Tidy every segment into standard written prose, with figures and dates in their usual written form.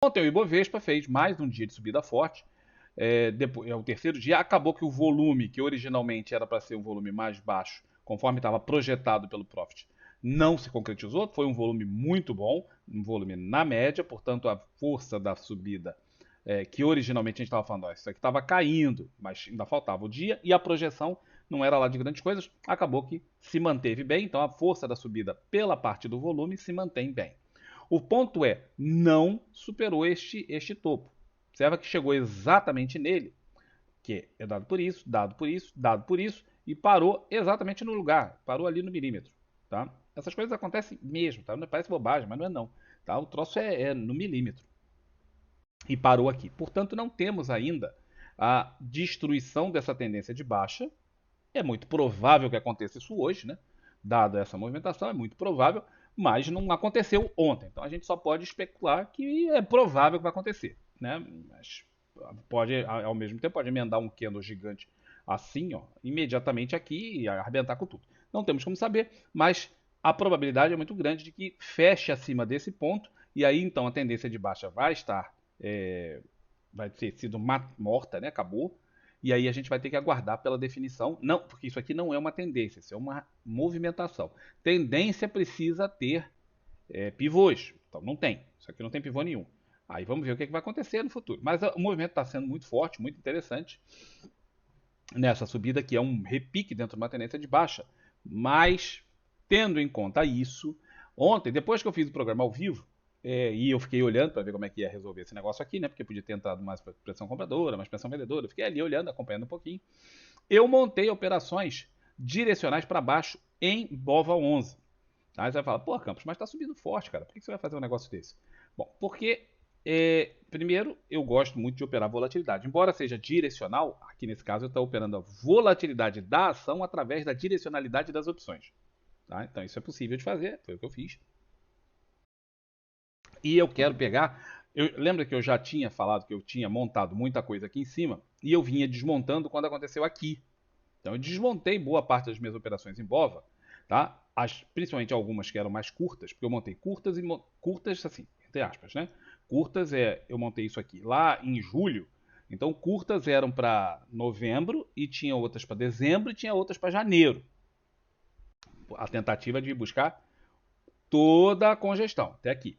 Ontem o Ibovespa fez mais um dia de subida forte. Depois, é o terceiro dia. Acabou que o volume, que originalmente era para ser um volume mais baixo, conforme estava projetado pelo Profit, não se concretizou. Foi um volume muito bom, um volume na média, portanto a força da subida, que originalmente a gente estava falando, ó, isso aqui estava caindo, mas ainda faltava o dia, e a projeção não era lá de grandes coisas, acabou que se manteve bem, então a força da subida pela parte do volume se mantém bem. O ponto é, não superou este topo. Observa que chegou exatamente nele, que é dado por isso, dado por isso, dado por isso, e parou exatamente no lugar, parou ali no milímetro. Tá? Essas coisas acontecem mesmo, tá? Não parece bobagem, mas não é não. Tá? O troço é no milímetro. E parou aqui. Portanto, não temos ainda a destruição dessa tendência de baixa. É muito provável que aconteça isso hoje, né? Dada essa movimentação, é muito provável, mas não aconteceu ontem. Então a gente só pode especular que é provável que vai acontecer, né? Mas pode, ao mesmo tempo, pode emendar um candle gigante assim, ó, imediatamente aqui e arrebentar com tudo. Não temos como saber, mas a probabilidade é muito grande de que feche acima desse ponto e aí então a tendência de baixa vai estar, vai ter sido morta, né? Acabou. E aí a gente vai ter que aguardar pela definição. Não, porque isso aqui não é uma tendência, isso é uma movimentação. Tendência precisa ter pivôs. Então não tem. Isso aqui não tem pivô nenhum. Aí vamos ver o que, vai acontecer no futuro. Mas o movimento está sendo muito forte, muito interessante nessa subida, que é um repique dentro de uma tendência de baixa. Mas, tendo em conta isso, ontem, depois que eu fiz o programa ao vivo, e eu fiquei olhando para ver como é que ia resolver esse negócio aqui, né? Porque podia ter entrado mais pressão compradora, mais pressão vendedora. Eu fiquei ali olhando, acompanhando um pouquinho. Eu montei operações direcionais para baixo em BOVA 11. Aí você vai falar, pô, Campos, mas está subindo forte, cara. Por que você vai fazer um negócio desse? Bom, porque, primeiro, eu gosto muito de operar volatilidade. Embora seja direcional, aqui nesse caso eu estou operando a volatilidade da ação através da direcionalidade das opções. Tá? Então isso é possível de fazer, foi o que eu fiz. E eu quero pegar. Lembra que eu já tinha falado que eu tinha montado muita coisa aqui em cima e eu vinha desmontando quando aconteceu aqui. Então eu desmontei boa parte das minhas operações em BOVA, tá? Principalmente algumas que eram mais curtas, porque eu montei curtas e curtas assim, entre aspas, né? Curtas eu montei isso aqui lá em julho. Então curtas eram para novembro e tinha outras para dezembro e tinha outras para janeiro. A tentativa de buscar toda a congestão até aqui.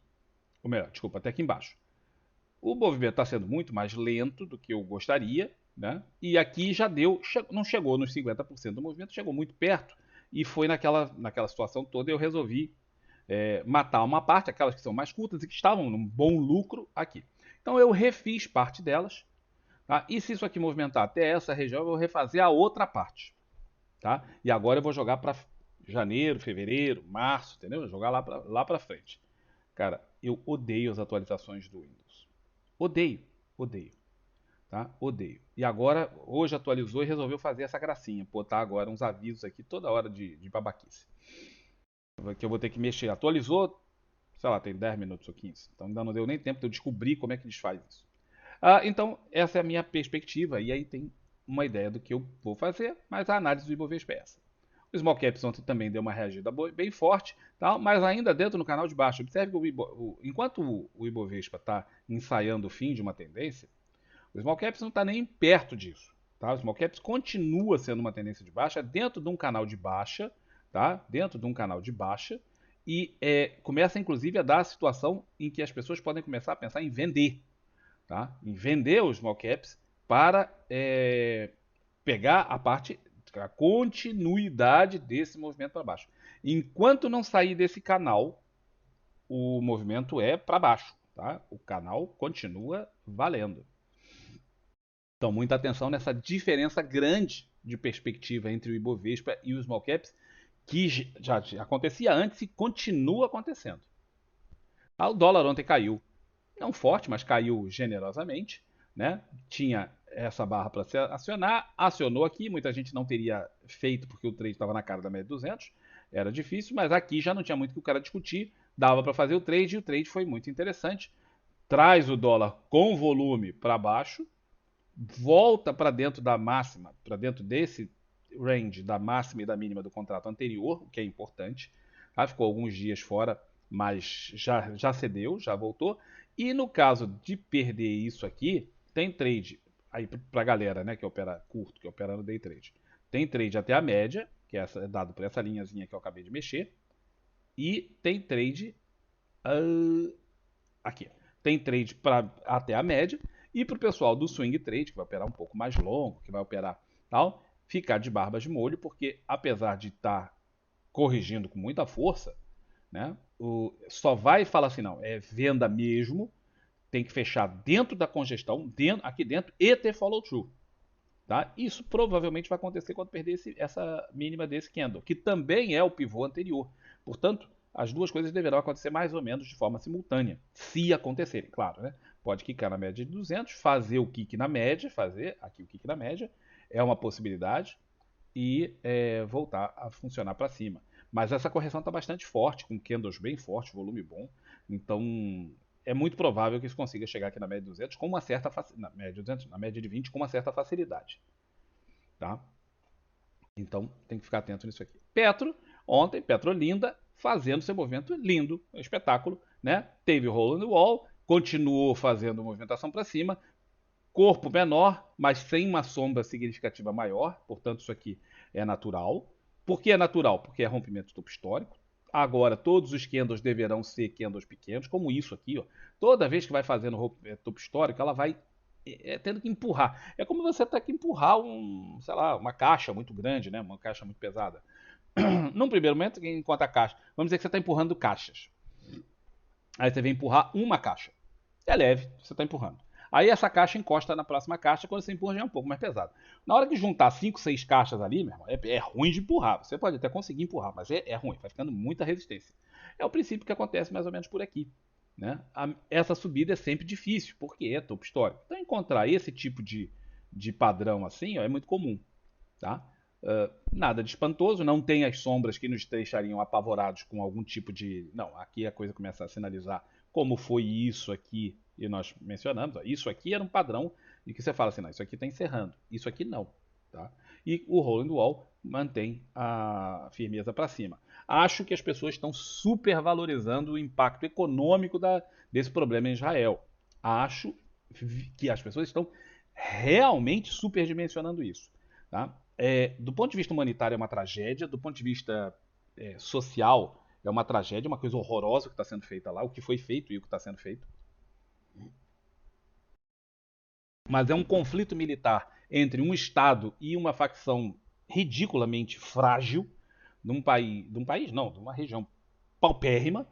Ou melhor, desculpa, até aqui embaixo. O movimento está sendo muito mais lento do que eu gostaria, né? E aqui já deu, não chegou nos 50% do movimento, chegou muito perto. E foi naquela situação toda eu resolvi matar uma parte, aquelas que são mais curtas e que estavam num bom lucro aqui. Então eu refiz parte delas. Tá? E se isso aqui movimentar até essa região, eu vou refazer a outra parte. Tá? E agora eu vou jogar para janeiro, fevereiro, março, entendeu? Vou jogar lá para frente. Cara, eu odeio as atualizações do Windows. Odeio, odeio, tá? Odeio. E agora, hoje atualizou e resolveu fazer essa gracinha, botar agora uns avisos aqui toda hora de babaquice. Que eu vou ter que mexer. Atualizou, sei lá, tem 10 minutos ou 15. Então ainda não deu nem tempo de eu descobrir como é que desfaz isso. Então, essa é a minha perspectiva. E aí tem uma ideia do que eu vou fazer, mas a análise do Ibovespa é essa. O Small Caps ontem também deu uma reagida bem forte, tá? Mas ainda dentro no canal de baixo. Observe que enquanto o Ibovespa está ensaiando o fim de uma tendência, o Small Caps não está nem perto disso. Tá? O Small Caps continua sendo uma tendência de baixa dentro de um canal de baixa, tá? Dentro de um canal de baixa, e começa inclusive a dar a situação em que as pessoas podem começar a pensar em vender, tá? Em vender os Small Caps para pegar a continuidade desse movimento para baixo. Enquanto não sair desse canal, o movimento é para baixo, tá? O canal continua valendo. Então, muita atenção nessa diferença grande de perspectiva entre o Ibovespa e os small caps, que já acontecia antes e continua acontecendo. O dólar ontem caiu, não forte, mas caiu generosamente, né? Tinha essa barra para se acionar, acionou aqui, muita gente não teria feito porque o trade estava na cara da média de 200, era difícil, mas aqui já não tinha muito que o cara discutir, dava para fazer o trade e o trade foi muito interessante. Traz o dólar com volume para baixo, volta para dentro da máxima, para dentro desse range da máxima e da mínima do contrato anterior, o que é importante. Tá? Ficou alguns dias fora, mas já cedeu, já voltou. E no caso de perder isso aqui, tem trade aí para a galera, né, que opera curto, que opera no day trade. Tem trade até a média, que é dado por essa linhazinha que eu acabei de mexer, e tem trade aqui. Tem trade até a média e para o pessoal do swing trade, que vai operar um pouco mais longo, que vai operar tal, ficar de barbas de molho, porque apesar de estar corrigindo com muita força, né, só vai falar assim, não, é venda mesmo, tem que fechar dentro da congestão, aqui dentro, e ter follow-through. Tá? Isso provavelmente vai acontecer quando perder essa mínima desse candle, que também é o pivô anterior. Portanto, as duas coisas deverão acontecer mais ou menos de forma simultânea, se acontecerem, claro, né? Pode quicar na média de 200, fazer o kick na média, fazer aqui o kick na média, é uma possibilidade, e voltar a funcionar para cima. Mas essa correção está bastante forte, com candles bem fortes, volume bom. Então é muito provável que isso consiga chegar aqui na média de 200 com uma certa na média de 20 com uma certa facilidade, tá? Então tem que ficar atento nisso aqui. Ontem, Petrolinda fazendo seu movimento lindo, um espetáculo, né? Teve o hole in the wall, continuou fazendo movimentação para cima, corpo menor, mas sem uma sombra significativa maior, portanto isso aqui é natural. Por que é natural? Porque é rompimento de topo histórico. Agora, todos os candles deverão ser candles pequenos, como isso aqui. Ó. Toda vez que vai fazendo topo histórico, ela vai tendo que empurrar. É como você ter que empurrar sei lá, uma caixa muito grande, né? Uma caixa muito pesada. Num primeiro momento, enquanto a caixa, vamos dizer que você está empurrando caixas. Aí você vem empurrar uma caixa. É leve, você está empurrando. Aí essa caixa encosta na próxima caixa, quando você empurra já é um pouco mais pesado. Na hora que juntar 5, 6 caixas ali, meu irmão, é ruim de empurrar. Você pode até conseguir empurrar, mas é ruim, vai ficando muita resistência. É o princípio que acontece mais ou menos por aqui. Né? Essa subida é sempre difícil, porque é topo histórico. Então encontrar esse tipo de padrão assim ó, é muito comum. Tá? Nada de espantoso, não tem as sombras que nos deixariam apavorados com algum tipo de. Não, aqui a coisa começa a sinalizar como foi isso aqui, e nós mencionamos, ó, isso aqui era um padrão e que você fala assim, não, isso aqui está encerrando, isso aqui não. Tá? E o Rolling Wall mantém a firmeza para cima. Acho que as pessoas estão supervalorizando o impacto econômico desse problema em Israel. Acho que as pessoas estão realmente superdimensionando isso. Tá? Do ponto de vista humanitário é uma tragédia, do ponto de vista social é uma tragédia, uma coisa horrorosa que está sendo feita lá, o que foi feito e o que está sendo feito. Mas é um conflito militar entre um Estado e uma facção ridiculamente frágil de um país não, de uma região paupérrima,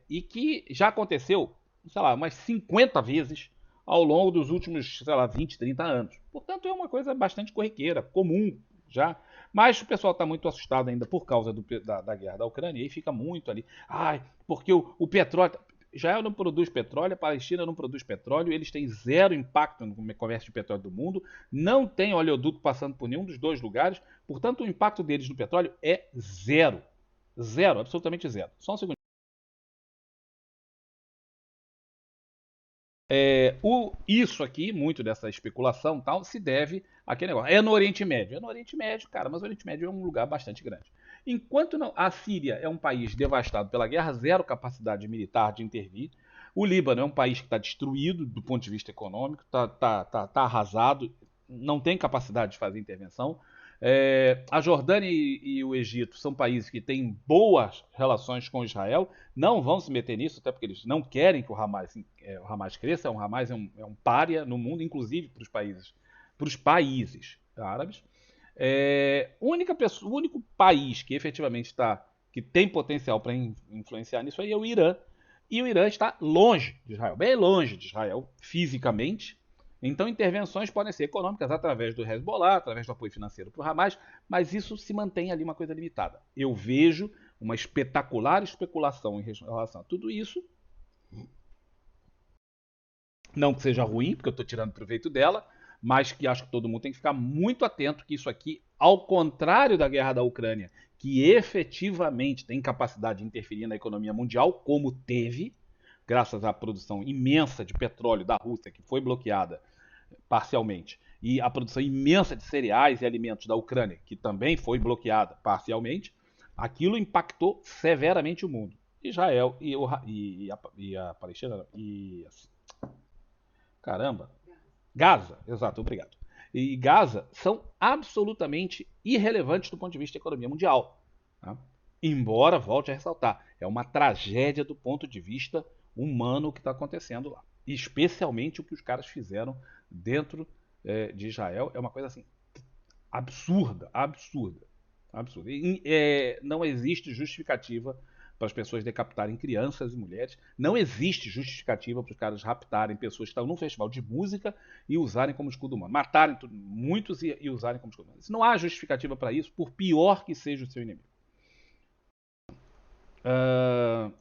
e que já aconteceu, sei lá, umas 50 vezes ao longo dos últimos, sei lá, 20, 30 anos. Portanto, é uma coisa bastante corriqueira, comum já. Mas o pessoal está muito assustado ainda por causa da guerra da Ucrânia e fica muito ali. Ai, porque o petróleo. Israel não produz petróleo, a Palestina não produz petróleo, eles têm zero impacto no comércio de petróleo do mundo, não tem oleoduto passando por nenhum dos dois lugares, portanto o impacto deles no petróleo é zero. Zero, absolutamente zero. Só um segundo. Isso aqui, muito dessa especulação tal, se deve àquele negócio. É no Oriente Médio. É no Oriente Médio, cara, mas o Oriente Médio é um lugar bastante grande. Enquanto não, a Síria é um país devastado pela guerra, zero capacidade militar de intervir. O Líbano é um país que está destruído do ponto de vista econômico, tá arrasado, não tem capacidade de fazer intervenção. A Jordânia e o Egito são países que têm boas relações com Israel, não vão se meter nisso, até porque eles não querem que o Hamas cresça. O Hamas é um pária no mundo, inclusive para os países árabes. O único país que efetivamente que tem potencial para influenciar nisso aí é o Irã. E o Irã está longe de Israel, bem longe de Israel, fisicamente. Então, intervenções podem ser econômicas através do Hezbollah, através do apoio financeiro para o Hamas, mas isso se mantém ali uma coisa limitada. Eu vejo uma espetacular especulação em relação a tudo isso. Não que seja ruim, porque eu estou tirando proveito dela, mas que acho que todo mundo tem que ficar muito atento que isso aqui, ao contrário da guerra da Ucrânia, que efetivamente tem capacidade de interferir na economia mundial, como teve, graças à produção imensa de petróleo da Rússia, que foi bloqueada parcialmente, e a produção imensa de cereais e alimentos da Ucrânia, que também foi bloqueada parcialmente, aquilo impactou severamente o mundo. Israel e a Palestina, não, caramba, Gaza, exato, obrigado. E Gaza são absolutamente irrelevantes do ponto de vista da economia mundial. Tá? Embora, volte a ressaltar, é uma tragédia do ponto de vista humano o que está acontecendo lá. Especialmente o que os caras fizeram dentro de Israel é uma coisa assim absurda, absurda, absurda. Não existe justificativa para as pessoas decapitarem crianças e mulheres. Não existe justificativa para os caras raptarem pessoas que estão num festival de música e usarem como escudo humano. Matarem muitos e usarem como escudo humano. Não há justificativa para isso, por pior que seja o seu inimigo. Uh,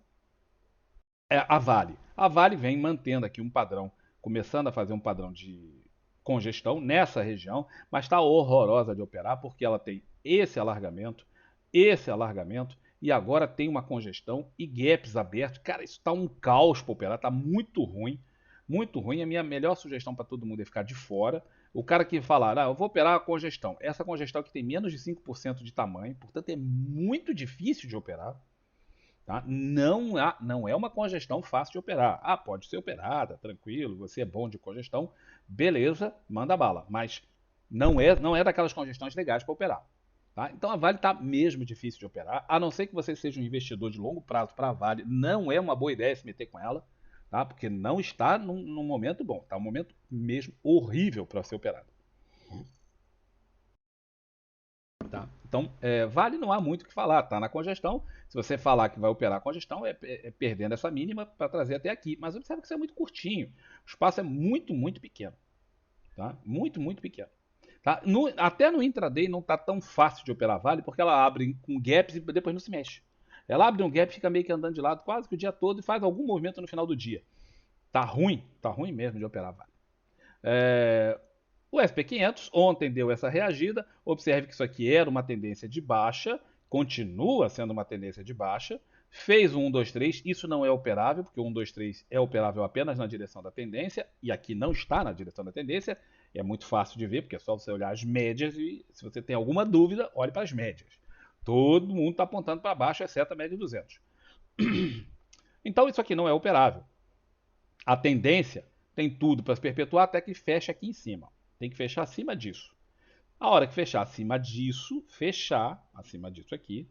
a Vale. A Vale vem mantendo aqui um padrão, começando a fazer um padrão de congestão nessa região, mas está horrorosa de operar porque ela tem esse alargamento e agora tem uma congestão e gaps abertos. Cara, isso está um caos para operar, está muito ruim. Muito ruim. A minha melhor sugestão para todo mundo é ficar de fora. O cara que falar, eu vou operar a congestão. Essa congestão aqui tem menos de 5% de tamanho, portanto é muito difícil de operar. Tá? Não é uma congestão fácil de operar. Pode ser operada, tranquilo, você é bom de congestão, beleza, manda bala. Mas não é daquelas congestões legais para operar. Tá? Então a Vale está mesmo difícil de operar, a não ser que você seja um investidor de longo prazo para a Vale, não é uma boa ideia se meter com ela, tá? Porque não está num momento bom, está um momento mesmo horrível para ser operado. Tá? Então, Vale não há muito o que falar, tá na congestão. Se você falar que vai operar a congestão, é perdendo essa mínima para trazer até aqui. Mas observe que isso é muito curtinho. O espaço é muito, muito pequeno. Tá? Muito, muito pequeno. Tá? Até no intraday não está tão fácil de operar Vale, porque ela abre com gaps e depois não se mexe. Ela abre um gap, fica meio que andando de lado quase que o dia todo e faz algum movimento no final do dia. Tá ruim mesmo de operar Vale. O SP500 ontem deu essa reagida. Observe que isso aqui era uma tendência de baixa, continua sendo uma tendência de baixa. Fez um 1, 2, 3. Isso não é operável, porque o 1, 2, 3 é operável apenas na direção da tendência, e aqui não está na direção da tendência. É muito fácil de ver, porque é só você olhar as médias e se você tem alguma dúvida, olhe para as médias. Todo mundo está apontando para baixo, exceto a média de 200. Então isso aqui não é operável. A tendência tem tudo para se perpetuar até que feche aqui em cima. Tem que fechar acima disso. A hora que fechar acima disso, aqui,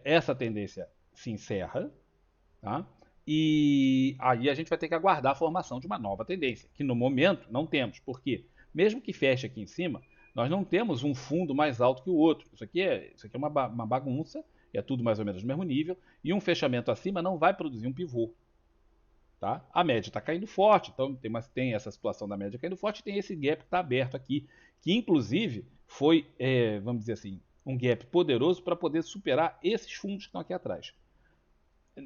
essa tendência se encerra, tá? E aí a gente vai ter que aguardar a formação de uma nova tendência, que no momento não temos. Por quê? Mesmo que feche aqui em cima, nós não temos um fundo mais alto que o outro. Isso aqui é uma bagunça, é tudo mais ou menos no mesmo nível, e um fechamento acima não vai produzir um pivô. Tá? A média está caindo forte, então tem essa situação da média caindo forte e tem esse gap que está aberto aqui, que inclusive foi, vamos dizer assim, um gap poderoso para poder superar esses fundos que estão aqui atrás.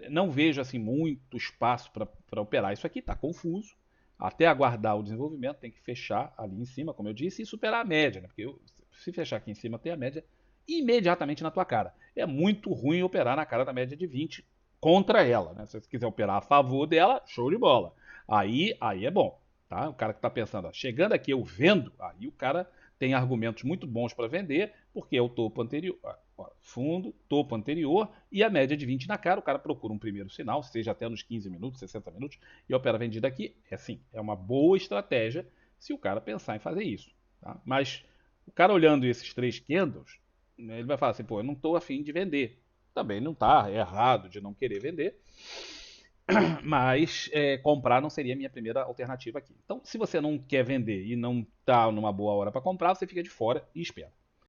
Não vejo assim muito espaço para operar. Isso aqui está confuso. Até aguardar o desenvolvimento, tem que fechar ali em cima, como eu disse, e superar a média, né? Porque se fechar aqui em cima, tem a média imediatamente na tua cara. É muito ruim operar na cara da média de 20 contra ela, né? Se você quiser operar a favor dela, show de bola. Aí é bom, tá? O cara que está pensando, chegando aqui eu vendo, aí o cara tem argumentos muito bons para vender, porque é o topo anterior, fundo, topo anterior e a média de 20 na cara. O cara procura um primeiro sinal, seja até nos 15 minutos, 60 minutos, e opera vendida aqui. É uma boa estratégia se o cara pensar em fazer isso. Tá? Mas o cara olhando esses três candles, ele vai falar assim, pô, eu não estou afim de vender. Também não está errado de não querer vender, mas comprar não seria a minha primeira alternativa aqui. Então, se você não quer vender e não está numa boa hora para comprar, você fica de fora e espera.